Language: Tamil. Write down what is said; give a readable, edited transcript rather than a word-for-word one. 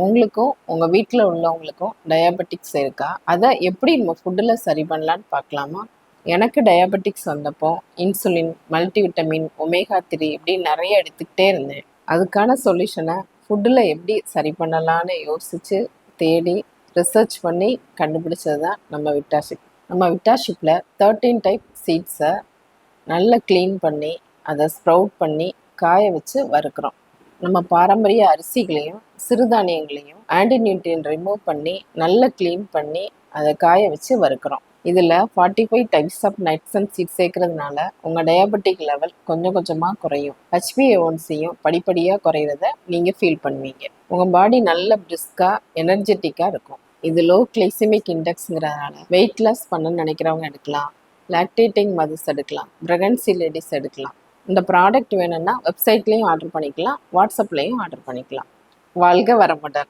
உங்களுக்கும் உங்கள் வீட்டில் உள்ளவங்களுக்கும் டயாபெட்டிக்ஸ் இருக்கா? அதை எப்படி நம்ம ஃபுட்டில் சரி பண்ணலான்னு பார்க்கலாமா? எனக்கு டயாபெட்டிக்ஸ் வந்தப்போ இன்சுலின், மல்டிவிட்டமின், ஒமேகா 3 இப்படி நிறைய எடுத்துக்கிட்டே இருந்தேன். அதுக்கான சொல்யூஷனை ஃபுட்டில் எப்படி சரி பண்ணலான்னு யோசித்து தேடி ரிசர்ச் பண்ணி கண்டுபிடிச்சது தான் நம்ம விட்டாஷிப். நம்ம விட்டாஷிப்பில் 13 டைப் சீட்ஸை நல்லா க்ளீன் பண்ணி அதை ஸ்ப்ரவுட் பண்ணி காய வச்சு வறுக்கிறோம். நம்ம பாரம்பரிய அரிசிகளையும் சிறுதானியங்களையும் ஆன்டி நியூட்ரியன் ரிமூவ் பண்ணி நல்லா க்ளீன் பண்ணி அதை காய வச்சு வறுக்கிறோம். இதில் 45 types of nuts and seeds சேர்க்கறதுனால உங்கள் டயாபெட்டிக் லெவல் கொஞ்சம் கொஞ்சமாக குறையும். HbA1cயும் படிப்படியாக குறையிறத நீங்கள் ஃபீல் பண்ணுவீங்க. உங்கள் பாடி நல்ல பிரிஸ்காக எனர்ஜெட்டிக்காக இருக்கும். இது லோ கிளைசிமிக் இண்டெக்ஸுங்கிறதுனால வெயிட் லாஸ் பண்ண நினைக்கிறவங்க எடுக்கலாம். லாக்டேட்டிங் மதர்ஸ் எடுக்கலாம். ப்ரெக்னன்சி லேடிஸ் எடுக்கலாம். இந்த ப்ராடக்ட் வேணும்னா வெப்சைட்லேயும் ஆர்டர் பண்ணிக்கலாம், வாட்ஸ்அப்லேயும் ஆர்டர் பண்ணிக்கலாம். வாழ்க வளமுடன்.